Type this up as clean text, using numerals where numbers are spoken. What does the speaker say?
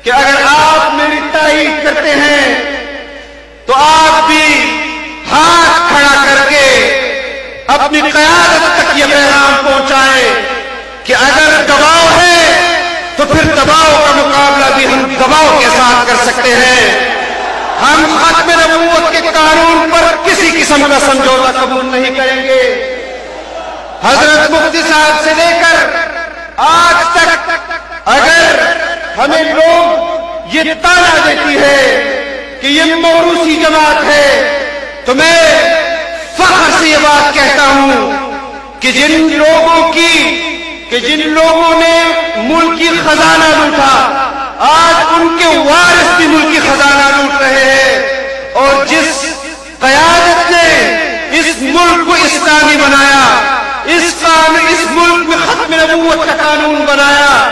کہ اگر آپ میری تائید کرتے ہیں تو آپ بھی ہاتھ کھڑا کر کے اپنی قیادت تک یہ پیغام پہنچائیں کہ اگر دباؤ ہے تو پھر دباؤ کا مقابلہ بھی ہم دباؤ کے ساتھ کر سکتے ہیں. ہم ختم نبوت کے قانون پر کسی قسم کا سمجھوتا قبول نہیں کریں گے. حضرت مفتی صاحب سے لے کر آج تک اگر ہمیں لوگ یہ تانا دیتی ہے کہ یہ موروثی جماعت ہے تو میں فخر سے یہ بات کہتا ہوں کہ جن لوگوں نے ملکی خزانہ لوٹا آج ان کے وارث بھی ملکی خزانہ لوٹ رہے ہیں. اور جس قیادت نے اس ملک کو اسلامی بنایا، اس ملک میں ختم نبوت کا قانون بنایا،